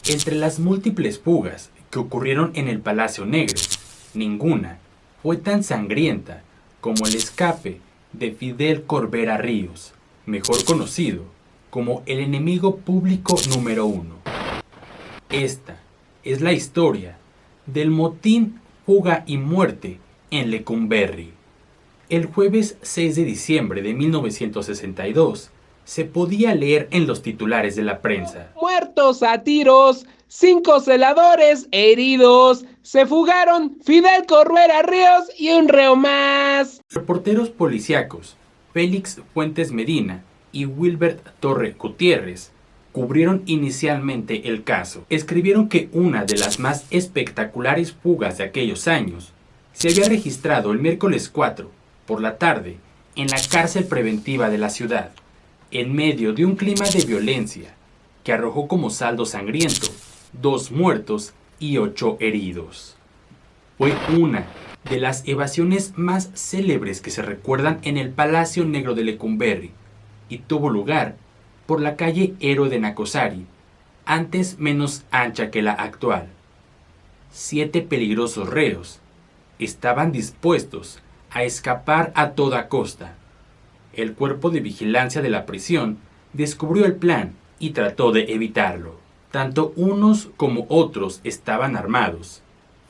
Entre las múltiples fugas que ocurrieron en el Palacio Negro, ninguna fue tan sangrienta como el escape de Fidel Corbera Ríos, mejor conocido como el enemigo público número 1. Esta es la historia del motín, fuga y muerte en Lecumberri. El jueves 6 de diciembre de 1962 se podía leer en los titulares de la prensa: muertos a tiros, 5 celadores heridos, se fugaron Fidel Corbera Ríos y un reo más. Reporteros policíacos Félix Fuentes Medina y Wilbert Torre Gutiérrez cubrieron inicialmente el caso. Escribieron que una de las más espectaculares fugas de aquellos años se había registrado el miércoles 4 por la tarde en la cárcel preventiva de la ciudad, en medio de un clima de violencia que arrojó como saldo sangriento 2 muertos y 8 heridos. Fue una de las evasiones más célebres que se recuerdan en el Palacio Negro de Lecumberri y tuvo lugar por la calle Héroe de Nacosari, antes menos ancha que la actual. 7 peligrosos reos estaban dispuestos a escapar a toda costa. El cuerpo de vigilancia de la prisión descubrió el plan y trató de evitarlo. Tanto unos como otros estaban armados.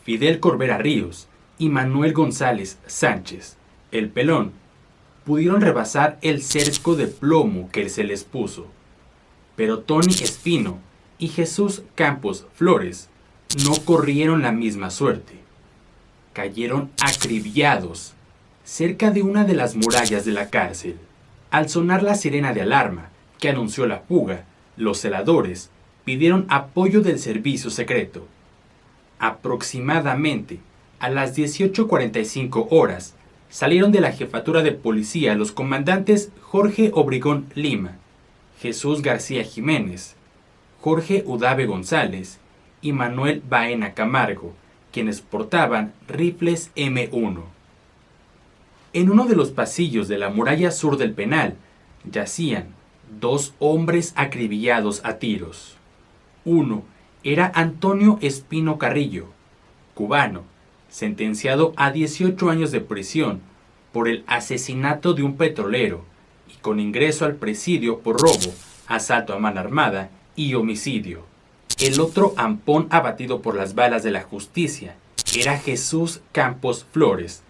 Fidel Corbera Ríos y Manuel González Sánchez, el Pelón, pudieron rebasar el cerco de plomo que se les puso. Pero Tony Espino y Jesús Campos Flores no corrieron la misma suerte. Cayeron acribillados cerca de una de las murallas de la cárcel. Al sonar la sirena de alarma que anunció la fuga, los celadores pidieron apoyo del servicio secreto. Aproximadamente a las 18:45 horas salieron de la jefatura de policía los comandantes Jorge Obregón Lima, Jesús García Jiménez, Jorge Udave González y Manuel Baena Camargo, quienes portaban rifles M1. En uno de los pasillos de la muralla sur del penal yacían 2 hombres acribillados a tiros. Uno era Antonio Espino Carrillo, cubano, sentenciado a 18 años de prisión por el asesinato de un petrolero y con ingreso al presidio por robo, asalto a mano armada y homicidio. El otro ampón abatido por las balas de la justicia era Jesús Campos Flores,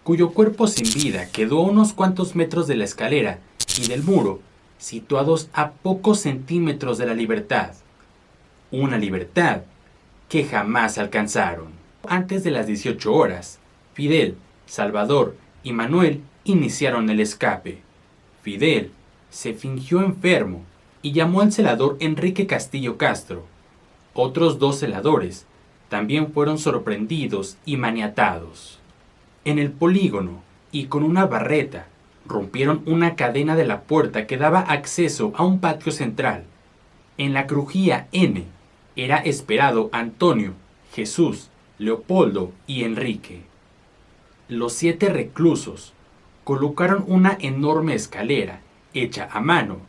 cuyo cuerpo sin vida quedó a unos cuantos metros de la escalera y del muro, situados a pocos centímetros de la libertad. Una libertad que jamás alcanzaron. Antes de las 18 horas, Fidel, Salvador y Manuel iniciaron el escape. Fidel se fingió enfermo y llamó al celador Enrique Castillo Castro. Otros 2 celadores también fueron sorprendidos y maniatados. En el polígono y con una barreta rompieron una cadena de la puerta que daba acceso a un patio central. En la crujía N era esperado Antonio, Jesús, Leopoldo y Enrique. Los 7 reclusos colocaron una enorme escalera hecha a mano,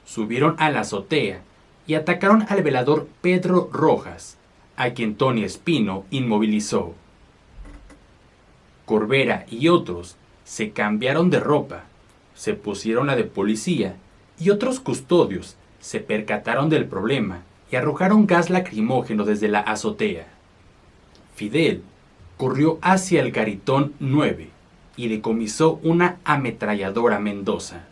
subieron a la azotea y atacaron al velador Pedro Rojas, a quien Tony Espino inmovilizó. Corbera y otros se cambiaron de ropa, se pusieron la de policía y otros custodios se percataron del problema y arrojaron gas lacrimógeno desde la azotea. Fidel corrió hacia el Garitón 9 y decomisó una ametralladora Mendoza.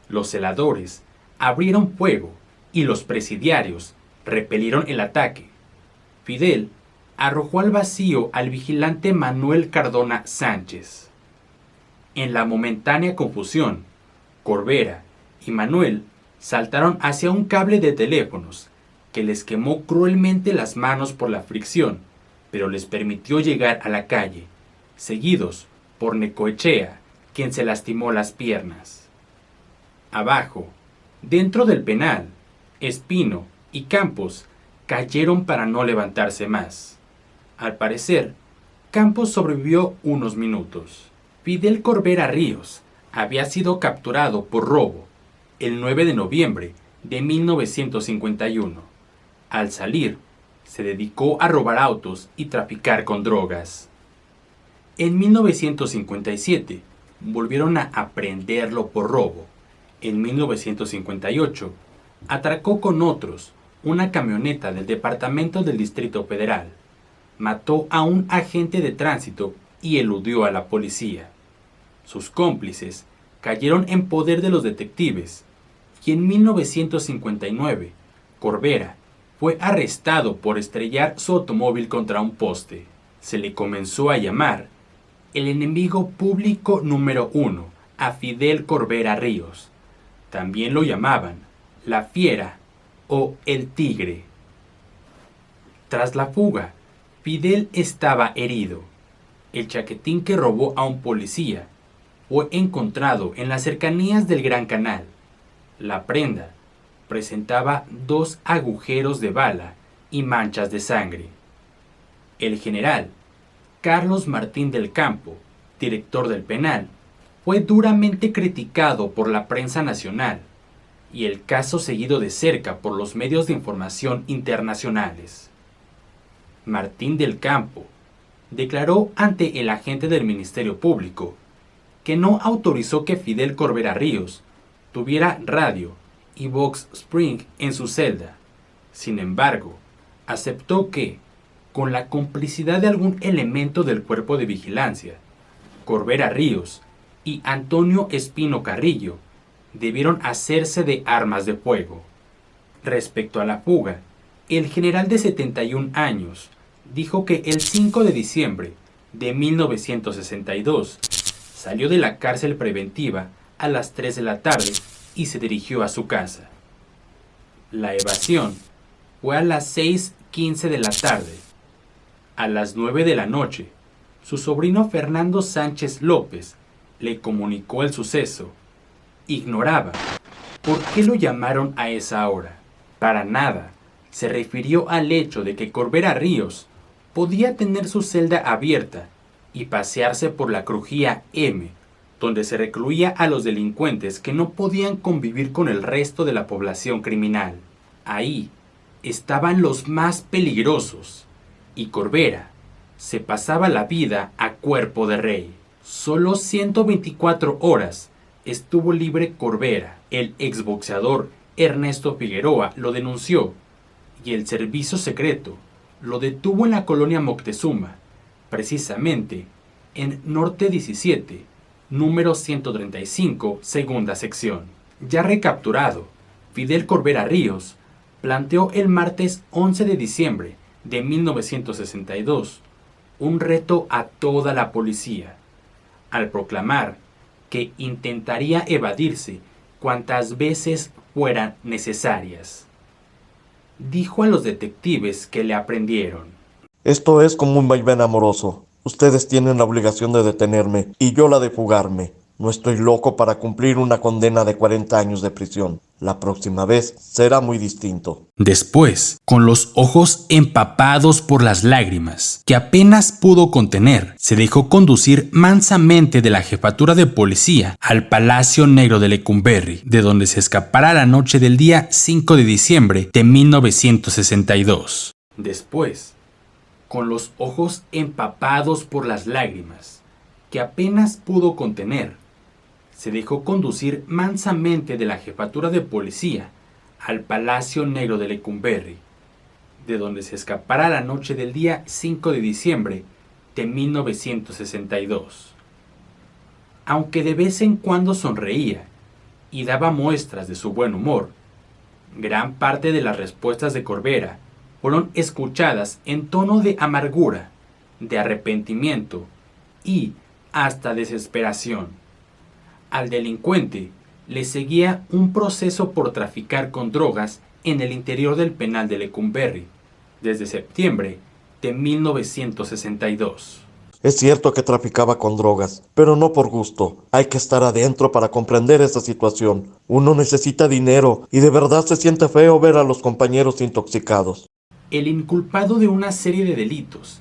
Los celadores abrieron fuego y los presidiarios repelieron el ataque. Fidel arrojó al vacío al vigilante Manuel Cardona Sánchez. En la momentánea confusión, Corbera y Manuel saltaron hacia un cable de teléfonos que les quemó cruelmente las manos por la fricción, pero les permitió llegar a la calle, seguidos por Necoechea, quien se lastimó las piernas. Abajo, dentro del penal, Espino y Campos cayeron para no levantarse más. Al parecer, Campos sobrevivió unos minutos. Fidel Corbera Ríos había sido capturado por robo el 9 de noviembre de 1951. Al salir, se dedicó a robar autos y traficar con drogas. En 1957, volvieron a aprenderlo por robo. En 1958, atracó con otros una camioneta del Departamento del Distrito Federal. Mató a un agente de tránsito y eludió a la policía. Sus cómplices cayeron en poder de los detectives y en 1959, Corbera fue arrestado por estrellar su automóvil contra un poste. Se le comenzó a llamar el enemigo público número 1 a Fidel Corbera Ríos. También lo llamaban la Fiera o el Tigre. Tras la fuga, Fidel estaba herido. El chaquetín que robó a un policía fue encontrado en las cercanías del Gran Canal. La prenda presentaba 2 agujeros de bala y manchas de sangre. El general Carlos Martín del Campo, director del penal, fue duramente criticado por la prensa nacional y el caso seguido de cerca por los medios de información internacionales. Martín del Campo declaró ante el agente del Ministerio Público que no autorizó que Fidel Corbera Ríos tuviera radio y box spring en su celda. Sin embargo, aceptó que, con la complicidad de algún elemento del cuerpo de vigilancia, Corbera Ríos y Antonio Espino Carrillo debieron hacerse de armas de fuego. Respecto a la fuga, el general de 71 años dijo que el 5 de diciembre de 1962 salió de la cárcel preventiva a las 3 de la tarde y se dirigió a su casa. La evasión fue a las 6:15 de la tarde. A las 9 de la noche, su sobrino Fernando Sánchez López le comunicó el suceso. Ignoraba por qué lo llamaron a esa hora. Para nada se refirió al hecho de que Corbera Ríos podía tener su celda abierta y pasearse por la crujía M, donde se recluía a los delincuentes que no podían convivir con el resto de la población criminal. Ahí estaban los más peligrosos, y Corbera se pasaba la vida a cuerpo de rey. Solo 124 horas estuvo libre Corbera. El exboxeador Ernesto Figueroa lo denunció y el servicio secreto lo detuvo en la colonia Moctezuma, precisamente en Norte 17, número 135, segunda sección. Ya recapturado, Fidel Corbera Ríos planteó el martes 11 de diciembre de 1962 un reto a toda la policía, al proclamar que intentaría evadirse cuantas veces fueran necesarias. Dijo a los detectives que le aprendieron: Esto es como un vaivén amoroso. Ustedes tienen la obligación de detenerme y yo la de fugarme. No estoy loco para cumplir una condena de 40 años de prisión. La próxima vez será muy distinto. Después, con los ojos empapados por las lágrimas, que apenas pudo contener, se dejó conducir mansamente de la jefatura de policía al Palacio Negro de Lecumberri, de donde se escapara la noche del día 5 de diciembre de 1962. Después, con los ojos empapados por las lágrimas, que apenas pudo contener, se dejó conducir mansamente de la jefatura de policía al Palacio Negro de Lecumberri, de donde se escapara la noche del día 5 de diciembre de 1962. Aunque de vez en cuando sonreía y daba muestras de su buen humor, gran parte de las respuestas de Corbera fueron escuchadas en tono de amargura, de arrepentimiento y hasta desesperación. Al delincuente le seguía un proceso por traficar con drogas en el interior del penal de Lecumberri desde septiembre de 1962. Es cierto que traficaba con drogas, pero no por gusto. Hay que estar adentro para comprender esa situación. Uno necesita dinero y de verdad se siente feo ver a los compañeros intoxicados. El inculpado de una serie de delitos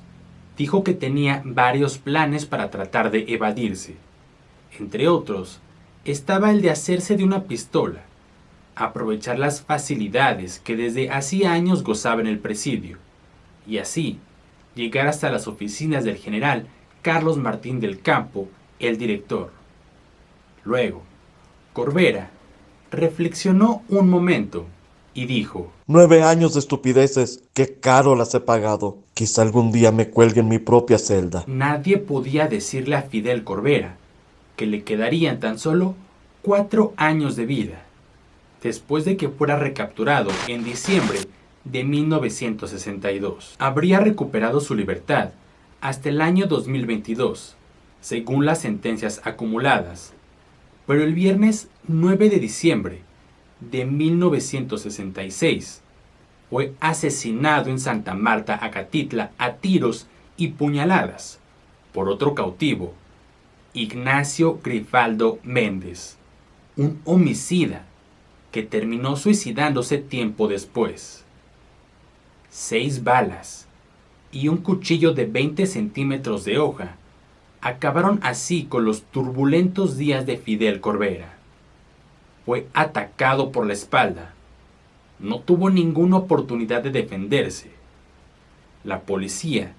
dijo que tenía varios planes para tratar de evadirse. Entre otros, estaba el de hacerse de una pistola, aprovechar las facilidades que desde hacía años gozaba en el presidio, y así llegar hasta las oficinas del general Carlos Martín del Campo, el director. Luego, Corbera reflexionó un momento y dijo: 9 años de estupideces, qué caro las he pagado. Quizá algún día me cuelgue en mi propia celda. Nadie podía decirle a Fidel Corbera que le quedarían tan solo 4 años de vida, después de que fuera recapturado en diciembre de 1962. Habría recuperado su libertad hasta el año 2022, según las sentencias acumuladas, pero el viernes 9 de diciembre de 1966 fue asesinado en Santa Marta, Acatitla, a tiros y puñaladas por otro cautivo, Ignacio Grifaldo Méndez, un homicida que terminó suicidándose tiempo después. 6 balas y un cuchillo de 20 centímetros de hoja acabaron así con los turbulentos días de Fidel Corbera. Fue atacado por la espalda. No tuvo ninguna oportunidad de defenderse. La policía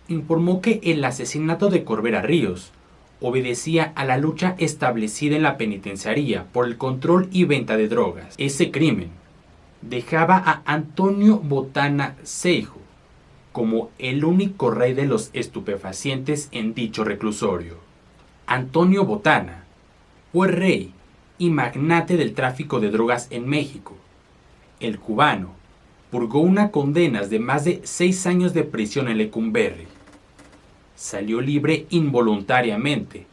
informó que el asesinato de Corbera Ríos obedecía a la lucha establecida en la penitenciaría por el control y venta de drogas. Ese crimen dejaba a Antonio Botana Seijo como el único rey de los estupefacientes en dicho reclusorio. Antonio Botana fue rey y magnate del tráfico de drogas en México. El cubano purgó una condena de más de 6 años de prisión en Lecumberri. Salió libre involuntariamente,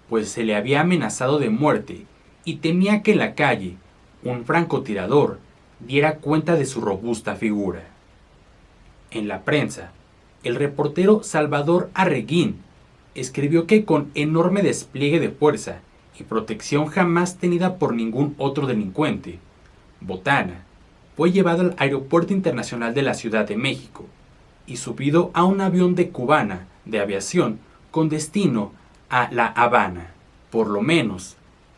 pues se le había amenazado de muerte y temía que en la calle un francotirador diera cuenta de su robusta figura. En la prensa, el reportero Salvador Arreguín escribió que con enorme despliegue de fuerza y protección jamás tenida por ningún otro delincuente, Botana fue llevado al Aeropuerto Internacional de la Ciudad de México y subido a un avión de Cubana de aviación con destino a La Habana. Por lo menos,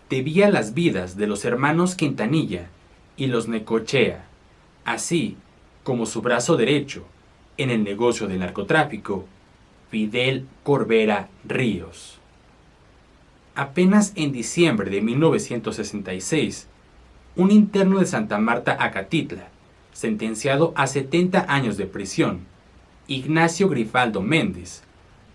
debía las vidas de los hermanos Quintanilla y los Necochea, así como su brazo derecho en el negocio del narcotráfico, Fidel Corbera Ríos. Apenas en diciembre de 1966, un interno de Santa Marta, Acatitla, sentenciado a 70 años de prisión, Ignacio Grifaldo Méndez,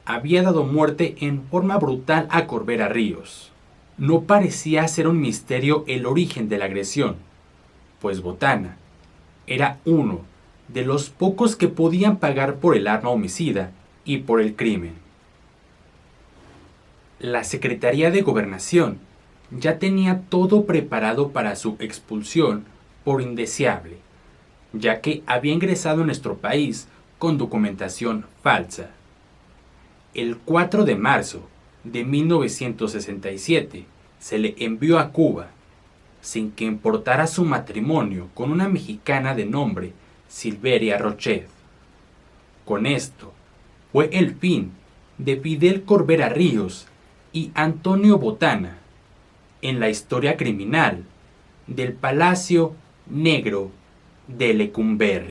había dado muerte en forma brutal a Corbera Ríos. No parecía ser un misterio el origen de la agresión, pues Botana era uno de los pocos que podían pagar por el arma homicida y por el crimen. La Secretaría de Gobernación ya tenía todo preparado para su expulsión por indeseable, ya que había ingresado en nuestro país con documentación falsa. El 4 de marzo de 1967 se le envió a Cuba, sin que importara su matrimonio con una mexicana de nombre Silveria Rochet. Con esto fue el fin de Fidel Corbera Ríos y Antonio Botana en la historia criminal del Palacio Negro de Lecumberri.